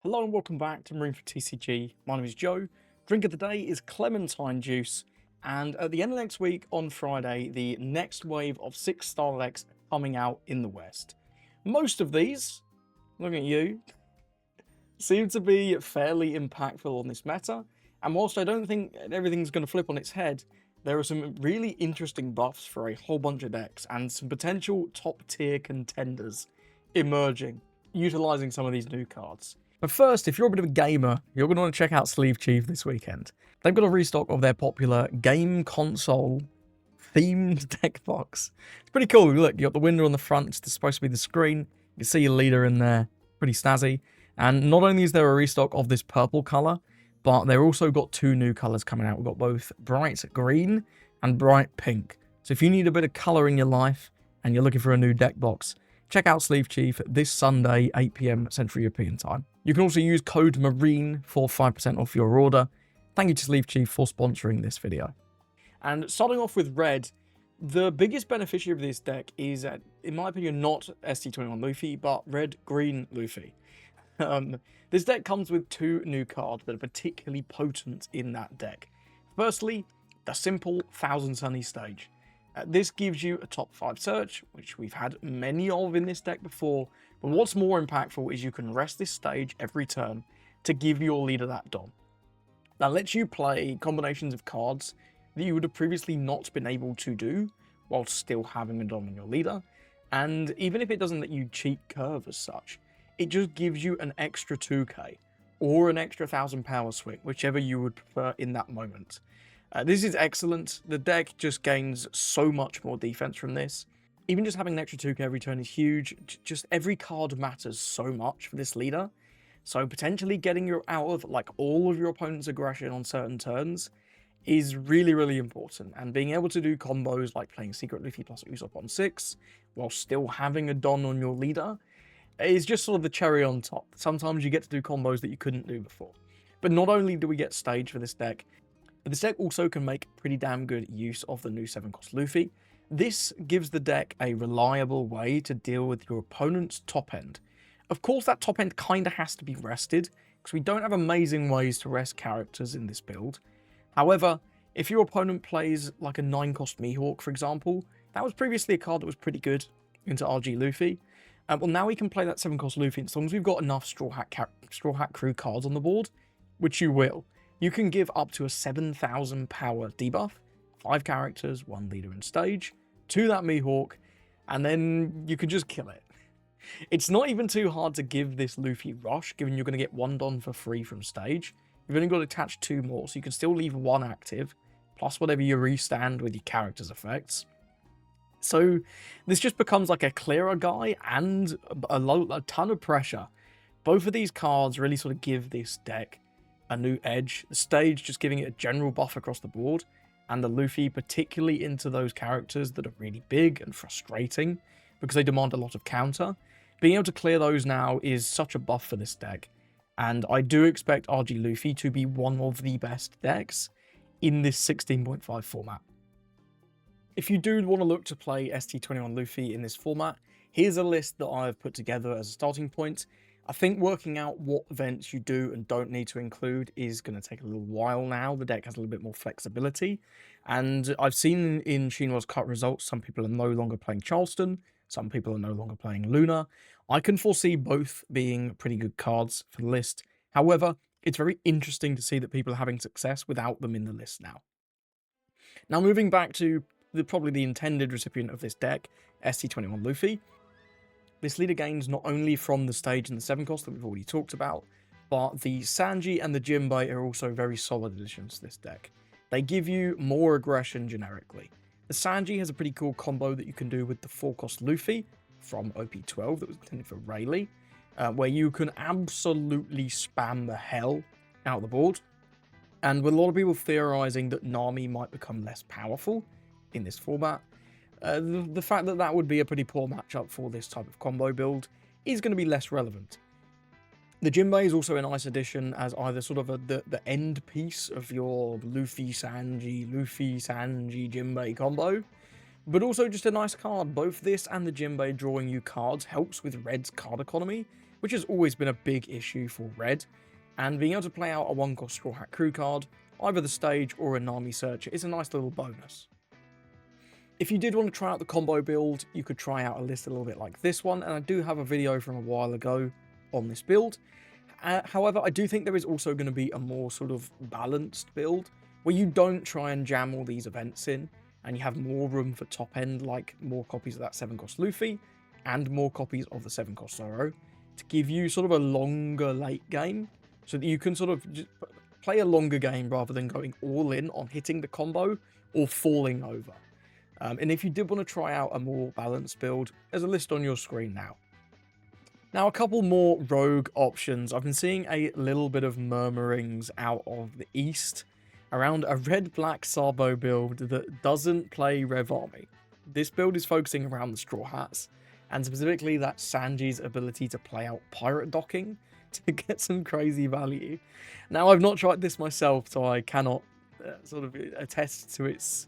Hello and welcome back to Marine for TCG. My name is Joe. Drink of the day is Clementine juice. And at the end of next week, on Friday, the next wave of 6-star decks are coming out in the West. Most of these, looking at you, seem to be fairly impactful on this meta. And whilst I don't think everything's going to flip on its head, there are some really interesting buffs for a whole bunch of decks and some potential top tier contenders emerging, utilizing some of these new cards. But first, if you're a bit of a gamer, you're going to want to check out Sleeve Chief this weekend. They've got a restock of their popular game console themed deck box. It's pretty cool. Look, you got the window on the front. It's supposed to be the screen. You can see your leader in there. Pretty snazzy. And not only is there a restock of this purple color, but they've also got two new colors coming out. We've got both bright green and bright pink. So if you need a bit of color in your life and you're looking for a new deck box, check out Sleeve Chief this Sunday, 8 PM Central European time. You can also use code MARINE for 5% off your order. Thank you to Sleeve Chief for sponsoring this video. And starting off with red, the biggest beneficiary of this deck is, in my opinion, not ST21 Luffy, but red-green Luffy. This deck comes with two new cards that are particularly potent in that deck. Firstly, the simple Thousand Sunny stage. This gives you a top 5 search, which we've had many of in this deck before, but what's more impactful is you can rest this stage every turn to give your leader that Don. That lets you play combinations of cards that you would have previously not been able to do while still having a Don on your leader, and even if it doesn't let you cheat curve as such, it just gives you an extra 2k or an extra 1000 power swing, whichever you would prefer in that moment. This is excellent. The deck just gains so much more defense from this. Even just having an extra 2k every turn is huge. Just every card matters so much for this leader. So potentially getting you out of like all of your opponent's aggression on certain turns is really, really important. And being able to do combos like playing Secret Luffy plus Usopp on 6 while still having a Don on your leader is just sort of the cherry on top. Sometimes you get to do combos that you couldn't do before. But not only do we get stage for this deck, but this deck also can make pretty damn good use of the new 7-cost Luffy. This gives the deck a reliable way to deal with your opponent's top end. Of course, that top end kind of has to be rested, because we don't have amazing ways to rest characters in this build. However, if your opponent plays like a 9-cost Mihawk, for example, that was previously a card that was pretty good into RG Luffy. Well, now we can play that 7-cost Luffy as long as we've got enough Straw Hat Crew cards on the board, which you will. You can give up to a 7000 power debuff, 5 characters, 1 leader and stage, to that Mihawk, and then you can just kill it. It's not even too hard to give this Luffy rush, given you're going to get 1 Don for free from stage. You've only got to attach 2 more, so you can still leave 1 active, plus whatever you restand with your character's effects. So this just becomes like a clearer guy and a ton of pressure. Both of these cards really sort of give this deck a new edge. The stage just giving it a general buff across the board, and the Luffy particularly into those characters that are really big and frustrating because they demand a lot of counter. Being able to clear those now is such a buff for this deck, and I do expect RG Luffy to be one of the best decks in this 16.5 format. If you do want to look to play ST21 Luffy in this format, here's a list that I've put together as a starting point. I think working out what events you do and don't need to include is going to take a little while now. The deck has a little bit more flexibility. And I've seen in Shinra's cut results, some people are no longer playing Charleston. Some people are no longer playing Luna. I can foresee both being pretty good cards for the list. However, it's very interesting to see that people are having success without them in the list now. Now moving back to probably the intended recipient of this deck, ST21 Luffy. This leader gains not only from the stage and the 7-cost that we've already talked about, but the Sanji and the Jinbei are also very solid additions to this deck. They give you more aggression generically. The Sanji has a pretty cool combo that you can do with the 4-cost Luffy from OP12 that was intended for Rayleigh, where you can absolutely spam the hell out of the board. And with a lot of people theorizing that Nami might become less powerful in this format, the fact that that would be a pretty poor matchup for this type of combo build is going to be less relevant. The Jinbei is also a nice addition as either sort of the end piece of your Luffy-Sanji, Jinbei combo, but also just a nice card. Both this and the Jinbei drawing you cards helps with Red's card economy, which has always been a big issue for Red, and being able to play out a 1-cost Straw Hat Crew card, either the stage or a Nami Searcher, is a nice little bonus. If you did want to try out the combo build, you could try out a list a little bit like this one, and I do have a video from a while ago on this build. However, I do think there is also going to be a more sort of balanced build, where you don't try and jam all these events in, and you have more room for top end, like more copies of that 7-cost Luffy, and more copies of the 7-cost Zoro, to give you sort of a longer late game, so that you can sort of just play a longer game rather than going all in on hitting the combo or falling over. And if you did want to try out a more balanced build, there's a list on your screen now. Now, a couple more rogue options. I've been seeing a little bit of murmurings out of the east around a red-black Sabo build that doesn't play Rev Army. This build is focusing around the Straw Hats, and specifically that Sanji's ability to play out pirate docking to get some crazy value. Now, I've not tried this myself, so I cannot sort of attest to its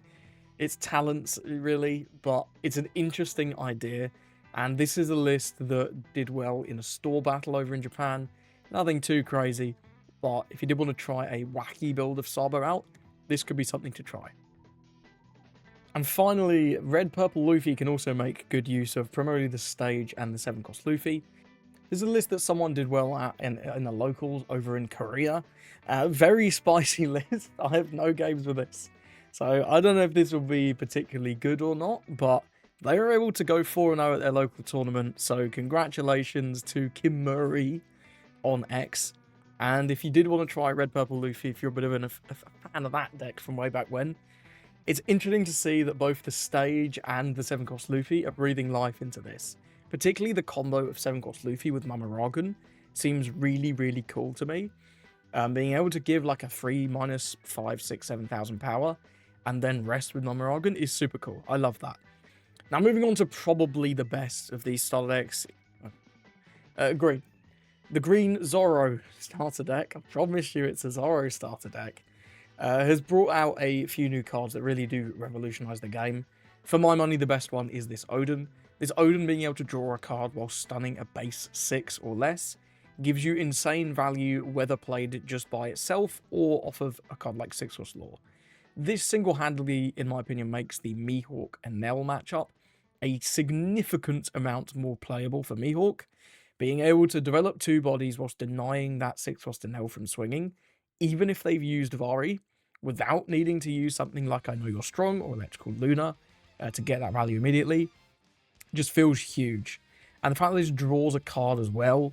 talents, really, but it's an interesting idea, and this is a list that did well in a store battle over in Japan. Nothing too crazy, but if you did want to try a wacky build of Sabo out, this could be something to try. And finally, Red Purple Luffy can also make good use of primarily the stage and the 7-cost Luffy. This is a list that someone did well at in the locals over in Korea. Very spicy list. I have no games with this, so I don't know if this will be particularly good or not, but they were able to go 4-0 at their local tournament, so congratulations to Kim Murray on X. And if you did want to try Red Purple Luffy, if you're a bit of a fan of that deck from way back when, it's interesting to see that both the stage and the 7-cost Luffy are breathing life into this. Particularly the combo of 7-cost Luffy with MrMaCHONACHOMan seems really, really cool to me. Being able to give like a 3 minus 5, 6, 7,000 power and then rest with MrMaCHONACHOMan is super cool. I love that. Now, moving on to probably the best of these starter decks. Green. The green Zoro starter deck, I promise you it's a Zoro starter deck, has brought out a few new cards that really do revolutionize the game. For my money, the best one is this Oden. This Oden being able to draw a card while stunning a base 6 or less gives you insane value whether played just by itself or off of a card like 6-cost Lore. This single-handedly, in my opinion, makes the Mihawk and Nell matchup a significant amount more playable for Mihawk. Being able to develop 2 bodies whilst denying that 6-cost Nell from swinging, even if they've used Vari, without needing to use something like I Know You're Strong or Electrical Luna to get that value immediately, just feels huge. And the fact that this draws a card as well,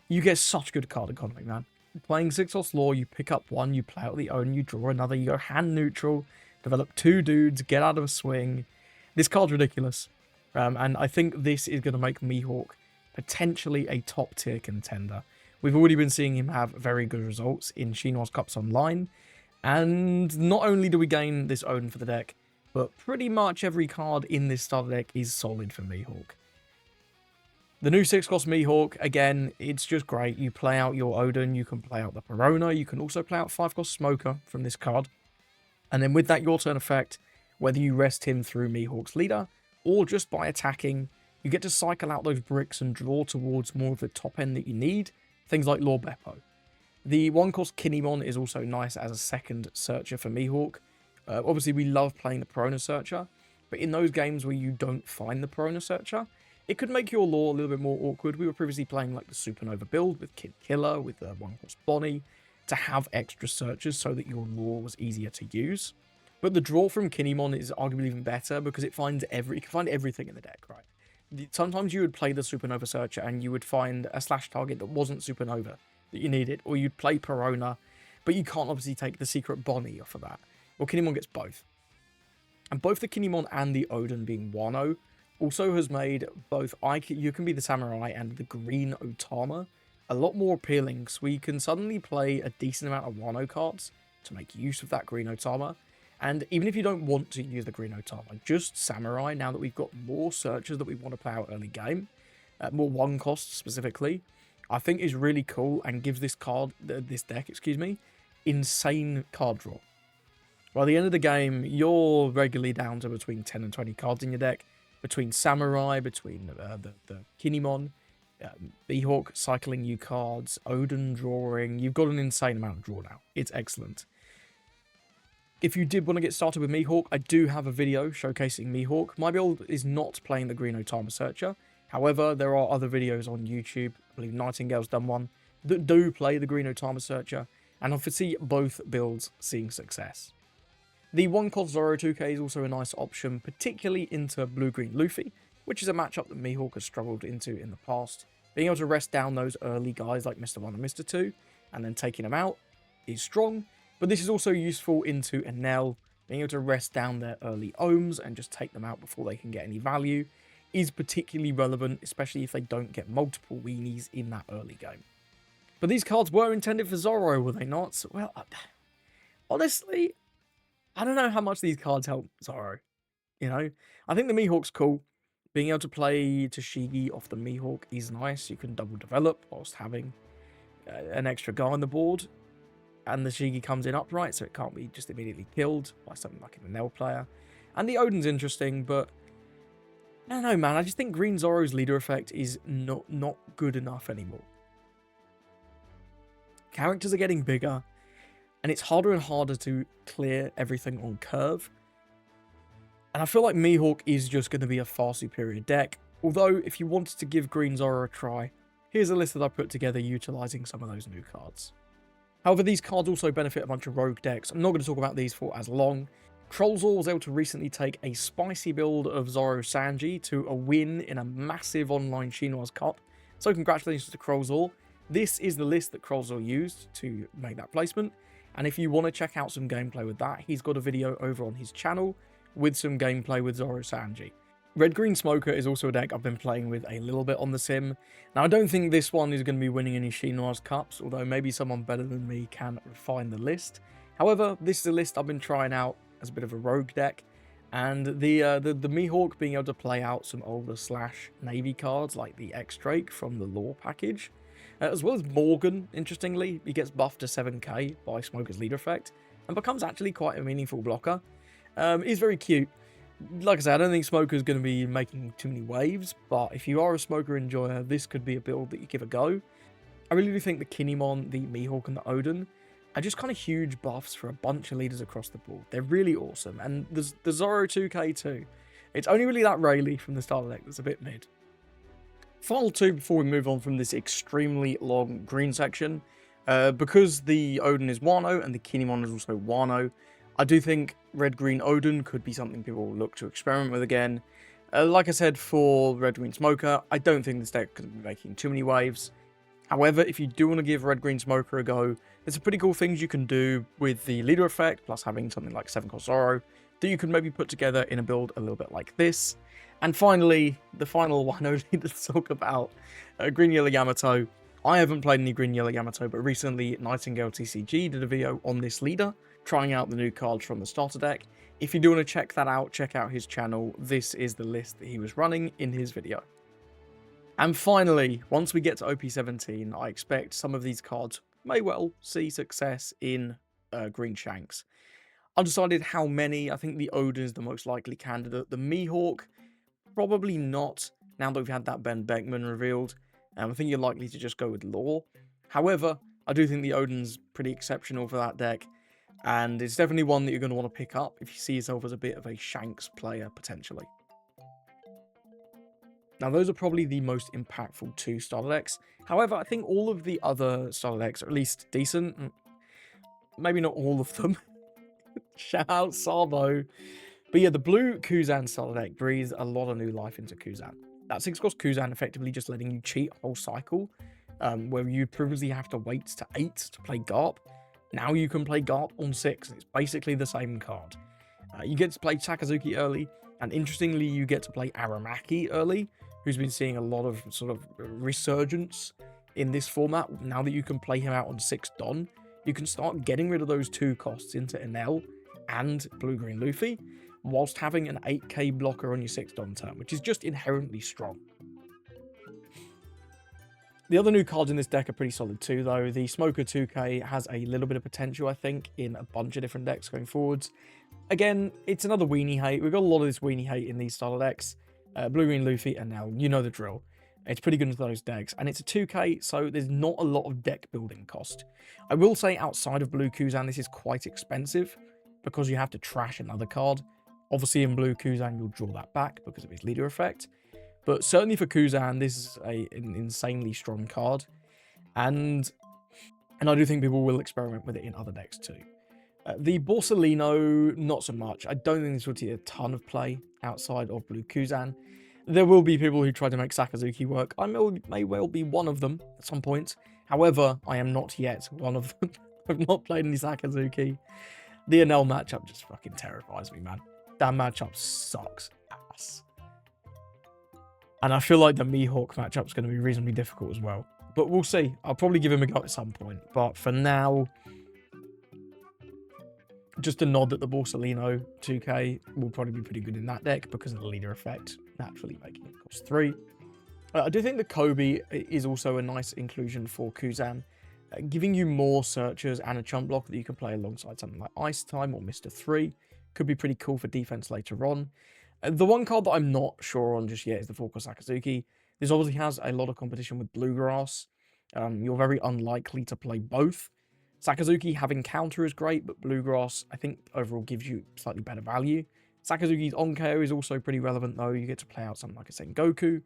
you get such good card economy, man. Playing 6-cost Lore, you pick up 1, you play out the Oden, you draw another, you go hand neutral, develop 2 dudes, get out of a swing. This card's ridiculous. And I think this is going to make Mihawk potentially a top tier contender. We've already been seeing him have very good results in Chinois Cups Online. And not only do we gain this Oden for the deck, but pretty much every card in this starter deck is solid for Mihawk. The new 6-cost Mihawk, again, it's just great. You play out your Oden, you can play out the Perona, you can also play out 5-cost Smoker from this card. And then with that your turn effect, whether you rest him through Mihawk's leader, or just by attacking, you get to cycle out those bricks and draw towards more of the top end that you need, things like Lord Beppo. The 1-cost Kinemon is also nice as a second searcher for Mihawk. Obviously, we love playing the Perona Searcher, but in those games where you don't find the Perona Searcher, it could make your lore a little bit more awkward. We were previously playing like the Supernova build with Kid Killer, with the 1-cost Bonnie, to have extra searchers so that your lore was easier to use. But the draw from Kinemon is arguably even better because it can find everything in the deck, right? Sometimes you would play the Supernova Searcher and you would find a slash target that wasn't Supernova that you needed, or you'd play Perona, but you can't obviously take the secret Bonnie off of that. Well, Kinemon gets both. And both the Kinemon and the Oden being Wano also has made both You Can Be the Samurai and the Green Otama a lot more appealing, so we can suddenly play a decent amount of Wano cards to make use of that Green Otama. And even if you don't want to use the Green Otama, just Samurai, now that we've got more searchers that we want to play out early game, more 1-cost specifically, I think is really cool and gives this deck, insane card draw. By the end of the game, you're regularly down to between 10 and 20 cards in your deck, between Samurai, between the Kinemon, Mihawk cycling you cards, Oden drawing. You've got an insane amount of draw now. It's excellent. If you did want to get started with Mihawk, I do have a video showcasing Mihawk. My build is not playing the Green Otama Searcher. However, there are other videos on YouTube. I believe Nightingale's done one that do play the Green Otama Searcher, and I foresee both builds seeing success. The 1-cost Zoro 2k is also a nice option, particularly into Blue-Green Luffy, which is a matchup that Mihawk has struggled into in the past. Being able to rest down those early guys like Mr. 1 and Mr. 2, and then taking them out, is strong, but this is also useful into Enel. Being able to rest down their early ohms and just take them out before they can get any value is particularly relevant, especially if they don't get multiple weenies in that early game. But these cards were intended for Zoro, were they not? Well, honestly, I don't know how much these cards help Zoro. You know, I think the Mihawk's cool. Being able to play Tashigi off the Mihawk is nice. You can double develop whilst having an extra guy on the board. And the Tashigi comes in upright, so it can't be just immediately killed by something like an Enel player. And the Oden's interesting, but I don't know, man. I just think Green Zoro's leader effect is not good enough anymore. Characters are getting bigger, and it's harder and harder to clear everything on curve. And I feel like Mihawk is just going to be a far superior deck. Although, if you wanted to give Green Zoro a try, here's a list that I put together utilising some of those new cards. However, these cards also benefit a bunch of rogue decks. I'm not going to talk about these for as long. Krolzor was able to recently take a spicy build of Zoro Sanji to a win in a massive online Chinoise Cup. So congratulations to Krolzor. This is the list that Krolzor used to make that placement. And if you want to check out some gameplay with that, he's got a video over on his channel with some gameplay with Zoro Sanji. Red Green Smoker is also a deck I've been playing with a little bit on the sim. Now, I don't think this one is going to be winning any Chinoise Cups, although maybe someone better than me can refine the list. However, this is a list I've been trying out as a bit of a rogue deck, and the Mihawk being able to play out some older Navy cards like the X-Drake from the lore package, as well as Morgan, interestingly. He gets buffed to 7k by Smoker's leader effect, and becomes actually quite a meaningful blocker. He's very cute. Like I said, I don't think Smoker's going to be making too many waves, but if you are a Smoker enjoyer, this could be a build that you give a go. I really do think the Kinemon, the Mihawk, and the Oden are just kind of huge buffs for a bunch of leaders across the board. They're really awesome, and there's the Zoro 2k too. It's only really that Rayleigh from the starter deck that's a bit mid. Final two before we move on from this extremely long green section. Because the Oden is Wano and the Kinemon is also Wano, I do think Red-Green Oden could be something people will look to experiment with again. Like I said for Red-Green Smoker, I don't think this deck could be making too many waves. However, if you do want to give Red-Green Smoker a go, there's some pretty cool things you can do with the leader effect, plus having something like 7-cost Zoro, that you can maybe put together in a build a little bit like this. And finally, the final one I need to talk about, Green Yellow Yamato. I haven't played any Green Yellow Yamato, but recently Nightingale TCG did a video on this leader, trying out the new cards from the starter deck. If you do want to check that out, check out his channel. This is the list that he was running in his video. And finally, once we get to OP17, I expect some of these cards may well see success in Green Shanks. Undecided how many. I think the Oden is the most likely candidate. The Mihawk, probably not, now that we've had that Ben Beckman revealed. I think you're likely to just go with lore. However, I do think the Oden's pretty exceptional for that deck, and it's definitely one that you're going to want to pick up if you see yourself as a bit of a Shanks player, potentially. Now, those are probably the most impactful two starter decks. However, I think all of the other starter decks are at least decent. Maybe not all of them. Shout out Sabo. But yeah, the blue Kuzan starter deck breathes a lot of new life into Kuzan. That 6-cost Kuzan effectively just letting you cheat a whole cycle, where you previously have to wait to 8 to play Garp. Now you can play Garp on 6. It's basically the same card. You get to play Sakazuki early, and interestingly, you get to play Aramaki early, who's been seeing a lot of sort of resurgence in this format. Now that you can play him out on 6 Don, you can start getting rid of those 2 costs into Enel and Blue-Green Luffy, whilst having an 8k blocker on your 6 Don turn, which is just inherently strong. The other new cards in this deck are pretty solid too, though. The Smoker 2k has a little bit of potential, I think, in a bunch of different decks going forwards. Again, it's another weenie hate. We've got a lot of this weenie hate in these starter decks. Blue-Green Luffy, and now you know the drill. It's pretty good into those decks, and it's a 2k, so there's not a lot of deck building cost. I will say outside of Blue Kuzan, this is quite expensive because you have to trash another card. Obviously in Blue Kuzan, you'll draw that back because of his leader effect. But certainly for Kuzan, this is an insanely strong card. And I do think people will experiment with it in other decks too. The Borsalino, not so much. I don't think this will see a ton of play outside of Blue Kuzan. There will be people who try to make Sakazuki work. I may well be one of them at some point. However, I am not yet one of them. I've not played any Sakazuki. The Enel matchup just fucking terrifies me, man. That matchup sucks ass. And I feel like the Mihawk matchup is going to be reasonably difficult as well. But we'll see. I'll probably give him a go at some point. But for now, just a nod that the Borsalino 2k will probably be pretty good in that deck because of the leader effect, naturally making it cost 3. I do think the Kobe is also a nice inclusion for Kuzan, giving you more searchers and a chump block that you can play alongside something like Ice Time or Mr. 3. Could be pretty cool for defense later on. The one card that I'm not sure on just yet is the 4-cost Sakazuki. This obviously has a lot of competition with Bluegrass. You're very unlikely to play both. Sakazuki having counter is great, but Bluegrass, I think, overall gives you slightly better value. Sakazuki's on-KO is also pretty relevant, though. You get to play out something like a Sengoku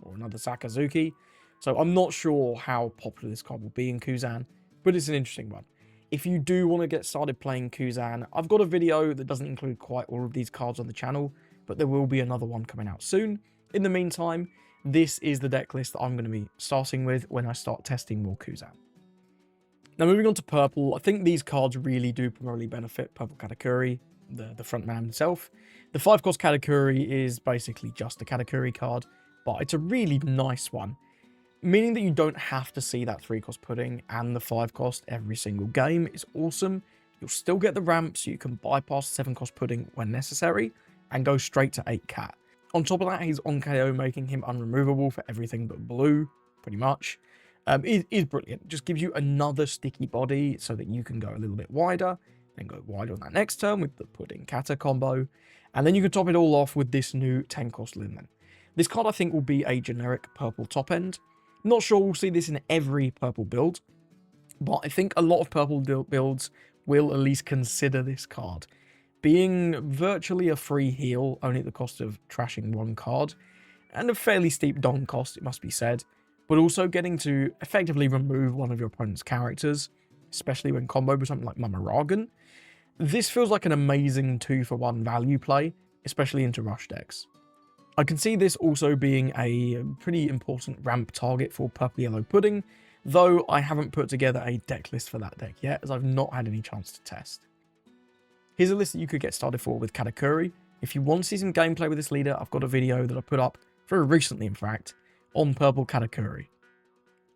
or another Sakazuki. So I'm not sure how popular this card will be in Kuzan, but it's an interesting one. If you do want to get started playing Kuzan, I've got a video that doesn't include quite all of these cards on the channel, but there will be another one coming out soon. In the meantime, this is the deck list that I'm going to be starting with when I start testing more Kuzan. Now moving on to purple, I think these cards really do primarily benefit Purple Katakuri, the front man himself. The 5-cost Katakuri is basically just a Katakuri card, but it's a really nice one, meaning that you don't have to see that 3-cost pudding and the 5-cost every single game. It's awesome. You'll still get the ramp, so you can bypass the 7-cost pudding when necessary and go straight to 8-cat. On top of that, he's on KO, making him unremovable for everything but blue, pretty much. Is brilliant. Just gives you another sticky body so that you can go a little bit wider, then go wider on that next turn with the Pudding Kata combo, and then you can top it all off with this new 10-cost Linden. This card I think will be a generic purple top end. Not sure we'll see this in every purple build, but I think a lot of purple builds will at least consider this card. Being virtually a free heal, only at the cost of trashing one card, and a fairly steep don cost, it must be said, but also getting to effectively remove one of your opponent's characters, especially when comboed with something like MrMaCHONACHOMan. This feels like an amazing 2-for-1 value play, especially into rush decks. I can see this also being a pretty important ramp target for Purple Yellow Pudding, though I haven't put together a deck list for that deck yet, as I've not had any chance to test. Here's a list that you could get started for with Katakuri. If you want to see some gameplay with this leader, I've got a video that I put up very recently, in fact, on Purple Katakuri.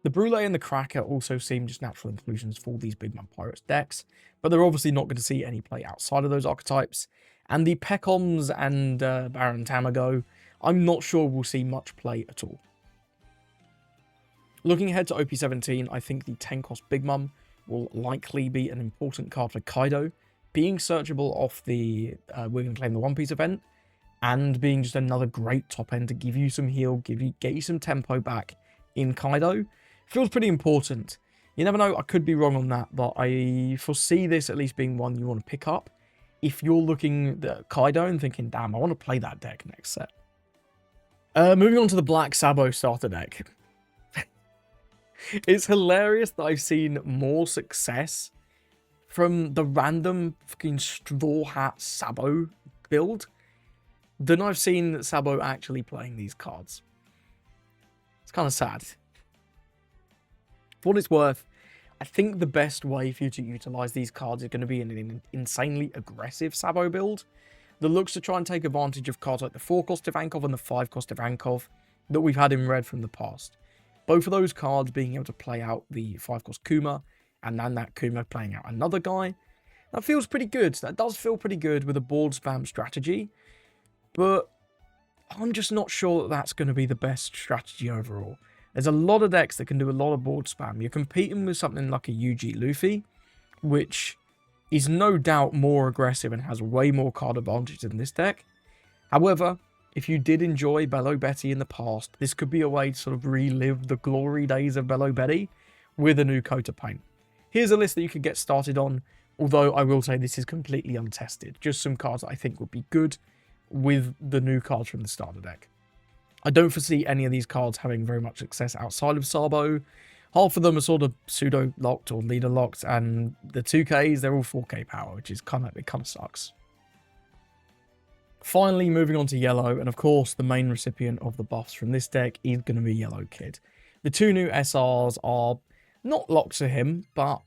The Brule and the Cracker also seem just natural inclusions for these Big Man Pirates decks, but they're obviously not going to see any play outside of those archetypes. And the Pecoms and Baron Tamago, I'm not sure we'll see much play at all. Looking ahead to OP17, I think the 10-cost Big Mum will likely be an important card for Kaido, being searchable off the We're Gonna Claim the One Piece event, and being just another great top end to give you some heal, get you some tempo back in Kaido. Feels pretty important. You never know, I could be wrong on that, but I foresee this at least being one you want to pick up if you're looking at Kaido and thinking, damn, I want to play that deck next set. Moving on to the Black Sabo starter deck. It's hilarious that I've seen more success from the random fucking Straw Hat Sabo build than I've seen Sabo actually playing these cards. It's kind of sad. For what it's worth, I think the best way for you to utilize these cards is going to be in an insanely aggressive Sabo build that looks to try and take advantage of cards like the 4-cost Ivankov and the 5-cost Ivankov that we've had in red from the past. Both of those cards being able to play out the 5-cost Kuma, and then that Kuma playing out another guy. That feels pretty good. That does feel pretty good with a board spam strategy, but I'm just not sure that that's going to be the best strategy overall. There's a lot of decks that can do a lot of board spam. You're competing with something like a UG Luffy, which is no doubt more aggressive and has way more card advantage than this deck. However, If you did enjoy Bello Betty in the past, this could be a way to sort of relive the glory days of Bello Betty with a new coat of paint. Here's a list that you could get started on, although I will say this is completely untested. Just some cards that I think would be good with the new cards from the starter deck. I don't foresee any of these cards having very much success outside of Sabo. Half of them are sort of pseudo-locked or leader-locked, and the 2Ks, they're all 4K power, which is kind of sucks. Finally, moving on to Yellow, and of course, the main recipient of the buffs from this deck is going to be Yellow Kid. The two new SRs are not locked to him, but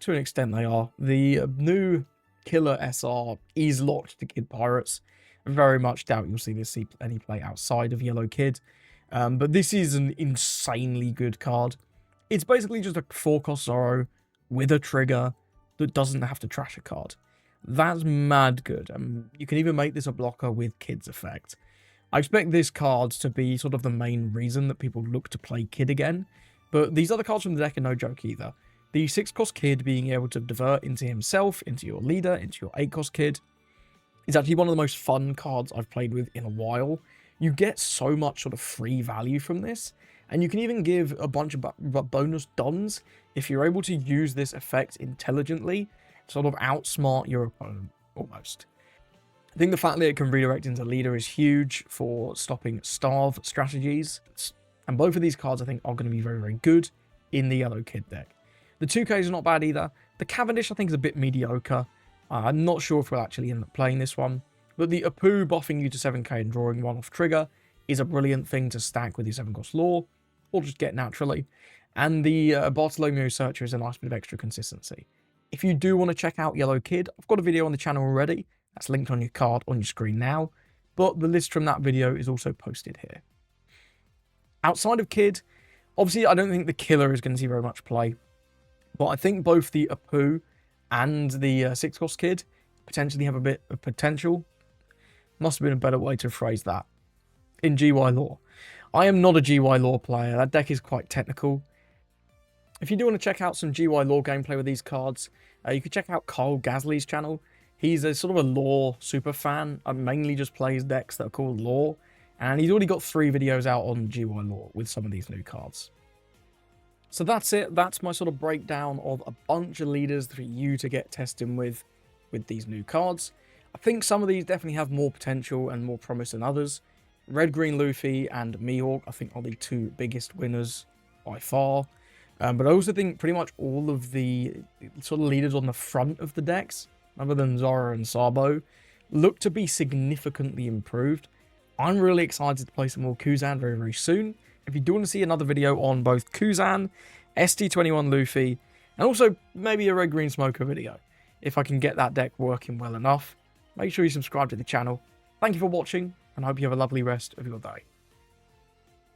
to an extent they are. The new Killer SR is locked to Kid Pirates. I very much doubt you'll see this see any play outside of Yellow Kid. But this is an insanely good card. It's basically just a 4-cost Zoro with a trigger that doesn't have to trash a card. That's mad good. You can even make this a blocker with Kid's effect. I expect this card to be sort of the main reason that people look to play Kid again. But these other cards from the deck are no joke either. The 6-cost Kid being able to divert into himself, into your leader, into your 8-cost Kid, is actually one of the most fun cards I've played with in a while. You get so much sort of free value from this, and you can even give a bunch of bonus dons if you're able to use this effect intelligently, sort of outsmart your opponent, almost. I think the fact that it can redirect into leader is huge for stopping starve strategies, and both of these cards I think are going to be very, very good in the Yellow Kid deck. The 2Ks are not bad either. The Cavendish I think is a bit mediocre. I'm not sure if we'll actually end up playing this one, but the Apu buffing you to 7k and drawing one off trigger is a brilliant thing to stack with your 7-cost lore, or just get naturally. And the Bartolomeo Searcher is a nice bit of extra consistency. If you do want to check out Yellow Kid, I've got a video on the channel already. That's linked on your card on your screen now. But the list from that video is also posted here. Outside of Kid, obviously I don't think the Killer is going to see very much play. But I think both the Apu and the 6-cost Kid potentially have a bit of potential. Must have been a better way to phrase that. In GY lore. I am not a GY lore player. That deck is quite technical. If you do want to check out some GY lore gameplay with these cards, you can check out Kyle Gasly's channel. He's a sort of a lore super fan. I mainly just plays decks that are called lore. And he's already got 3 videos out on GY lore with some of these new cards. So that's it. That's my sort of breakdown of a bunch of leaders for you to get testing with these new cards. I think some of these definitely have more potential and more promise than others. Red Green Luffy and Mihawk I think are the 2 biggest winners by far. But I also think pretty much all of the sort of leaders on the front of the decks, other than Zoro and Sabo, look to be significantly improved. I'm really excited to play some more Kuzan very, very soon. If you do want to see another video on both Kuzan, ST21 Luffy, and also maybe a Red Green Smoker video, if I can get that deck working well enough, make sure you subscribe to the channel. Thank you for watching, and I hope you have a lovely rest of your day.